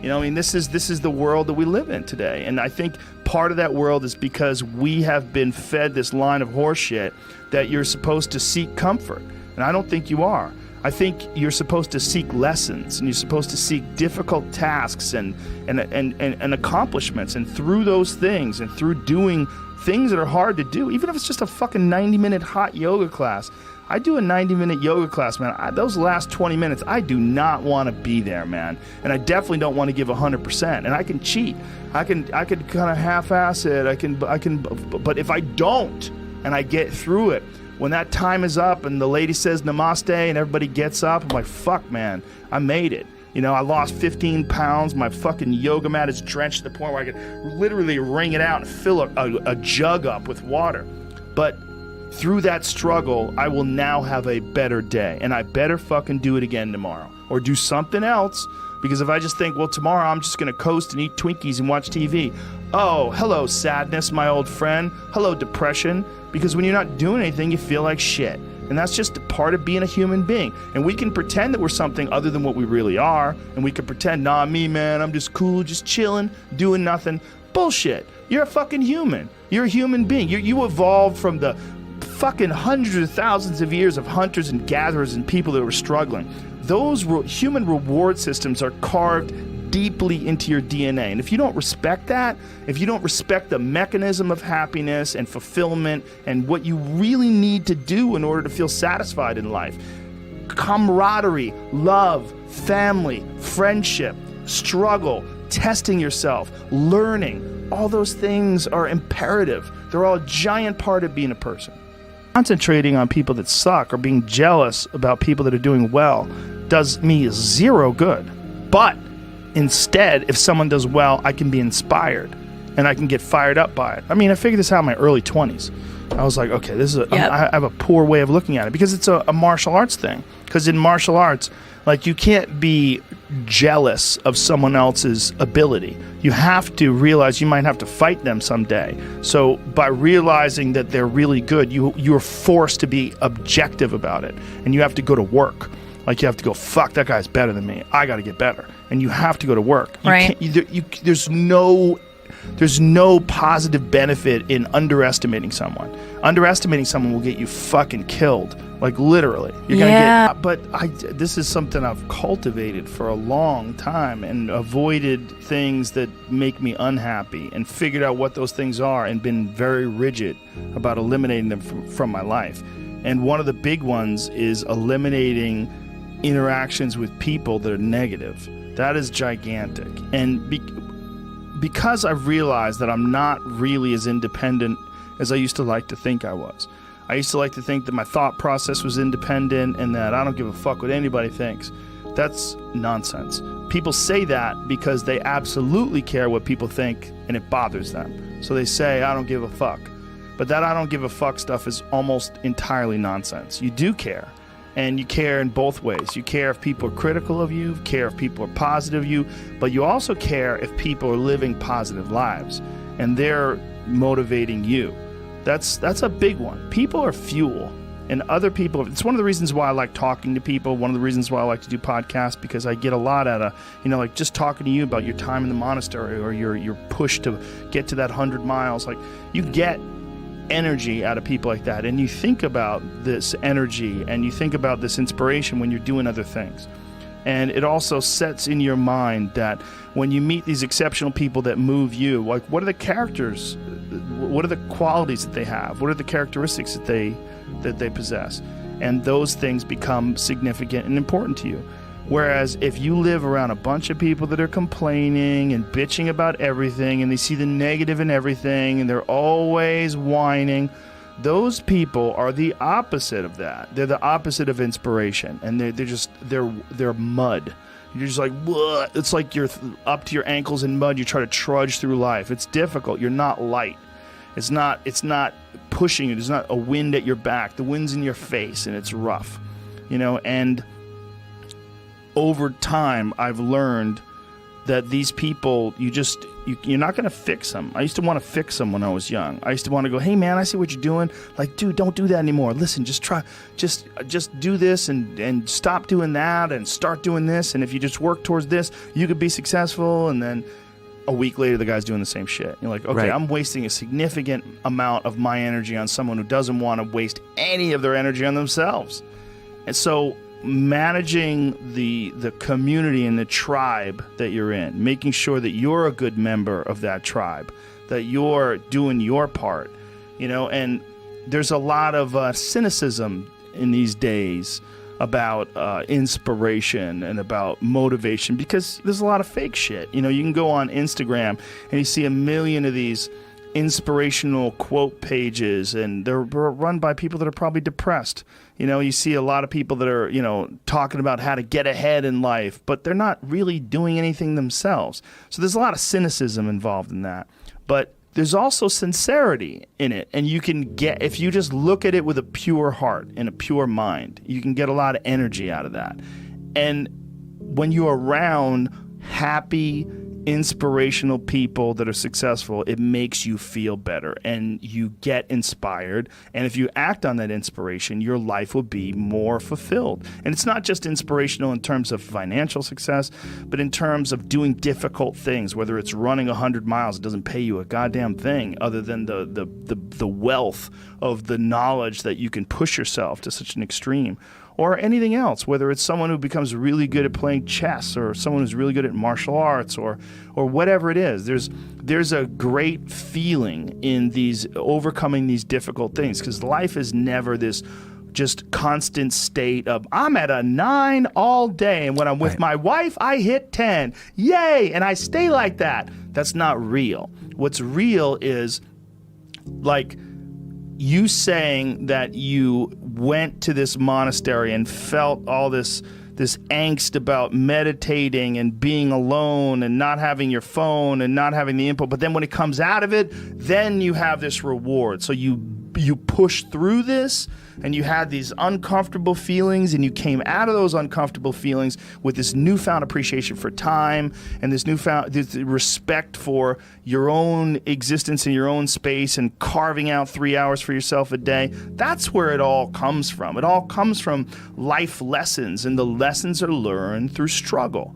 You know, I mean, this is the world that we live in today. And I think part of that world is because we have been fed this line of horse shit that you're supposed to seek comfort. And I don't think you are. I think you're supposed to seek lessons, and you're supposed to seek difficult tasks and accomplishments. And through those things, and through doing things that are hard to do, even if it's just a fucking 90-minute hot yoga class. I do a 90-minute yoga class, man. Those last 20 minutes, I do not want to be there, man. And I definitely don't want to give 100%. And I can cheat. I can kind of half-ass it. I can. But if I don't, and I get through it, when that time is up and the lady says namaste and everybody gets up, I'm like, fuck, man, I made it. You know, I lost 15 pounds. My fucking yoga mat is drenched to the point where I could literally wring it out and fill a jug up with water. But through that struggle, I will now have a better day. And I better fucking do it again tomorrow. Or do something else. Because if I just think, well, tomorrow I'm just going to coast and eat Twinkies and watch TV. Oh, hello, sadness, my old friend. Hello, depression. Because when you're not doing anything, you feel like shit. And that's just a part of being a human being. And we can pretend that we're something other than what we really are. And we can pretend, nah, me, man, I'm just cool, just chilling, doing nothing. Bullshit. You're a fucking human. You're a human being. You evolved from the fucking hundreds of thousands of years of hunters and gatherers and people that were struggling. Those human reward systems are carved deeply into your DNA. And if you don't respect that, if you don't respect the mechanism of happiness and fulfillment and what you really need to do in order to feel satisfied in life, camaraderie, love, family, friendship, struggle, testing yourself, learning, all those things are imperative. They're all a giant part of being a person. Concentrating on people that suck or being jealous about people that are doing well does me zero good. But instead, if someone does well, I can be inspired and I can get fired up by it. I mean, I figured this out in my early 20s. I was like, okay, this is I have a poor way of looking at it because it's a martial arts thing. Because in martial arts, like, you can't be jealous of someone else's ability. You have to realize you might have to fight them someday. So by realizing that they're really good, you're forced to be objective about it. And you have to go to work. Like, you have to go, fuck, that guy's better than me. I got to get better. And you have to go to work. Right. There's no positive benefit in underestimating someone. Underestimating someone will get you fucking killed. Like, literally. You're gonna get. But this is something I've cultivated for a long time and avoided things that make me unhappy and figured out what those things are and been very rigid about eliminating them from my life. And one of the big ones is eliminating interactions with people that are negative. That is gigantic. And because I've realized that I'm not really as independent as I used to like to think I was. I used to like to think that my thought process was independent and that I don't give a fuck what anybody thinks. That's nonsense. People say that because they absolutely care what people think and it bothers them. So they say, I don't give a fuck. But that I don't give a fuck stuff is almost entirely nonsense. You do care. And you care in both ways. You care if people are critical of you, care if people are positive of you, but you also care if people are living positive lives and they're motivating you. That's a big one. People are fuel, and other people, it's one of the reasons why I like talking to people, one of the reasons why I like to do podcasts, because I get a lot out of, like just talking to you about your time in the monastery or your push to get to that 100 miles. Like, you get energy out of people like that, and you think about this energy and you think about this inspiration when you're doing other things. And it also sets in your mind that when you meet these exceptional people that move you, like, what are the characters, what are the qualities that they have, what are the characteristics that they possess, and those things become significant and important to you. Whereas if you live around a bunch of people that are complaining and bitching about everything, and they see the negative in everything, and they're always whining, those people are the opposite of that. They're the opposite of inspiration, and they're mud. You're just like, bleh. It's like you're up to your ankles in mud. You try to trudge through life. It's difficult. You're not light. It's not pushing you. There's not a wind at your back. The wind's in your face, and it's rough, and over time, I've learned that these people, you're not going to fix them. I used to want to fix them when I was young. I used to want to go, hey man, I see what you're doing. Like, dude, don't do that anymore. Listen, just do this and stop doing that and start doing this. And if you just work towards this, you could be successful. And then a week later, the guy's doing the same shit. You're like, okay, right. I'm wasting a significant amount of my energy on someone who doesn't want to waste any of their energy on themselves. And so managing the community and the tribe that you're in, making sure that you're a good member of that tribe, that you're doing your part, and there's a lot of cynicism in these days about inspiration and about motivation, because there's a lot of fake shit. You can go on Instagram and you see a million of these inspirational quote pages, and they're run by people that are probably depressed. You see a lot of people that are, talking about how to get ahead in life, but they're not really doing anything themselves. So there's a lot of cynicism involved in that. But there's also sincerity in it. And you can get, if you just look at it with a pure heart and a pure mind, you can get a lot of energy out of that. And when you're around happy, inspirational people that are successful, it makes you feel better and you get inspired. And if you act on that inspiration, your life will be more fulfilled. And it's not just inspirational in terms of financial success, but in terms of doing difficult things, whether it's running 100 miles, it doesn't pay you a goddamn thing other than the wealth of the knowledge that you can push yourself to such an extreme. Or anything else, whether it's someone who becomes really good at playing chess or someone who's really good at martial arts or whatever it is. There's a great feeling in these overcoming these difficult things, because life is never this just constant state of I'm at a 9 all day, and when I'm with my wife, I hit 10. Yay! And I stay like that. That's not real. What's real is like you saying that you went to this monastery and felt all this angst about meditating and being alone and not having your phone and not having the input, but then when it comes out of it, then you have this reward. So you push through this and you had these uncomfortable feelings, and you came out of those uncomfortable feelings with this newfound appreciation for time and this respect for your own existence in your own space and carving out 3 hours for yourself a day. That's where it all comes from. It all comes from life lessons, and the lessons are learned through struggle.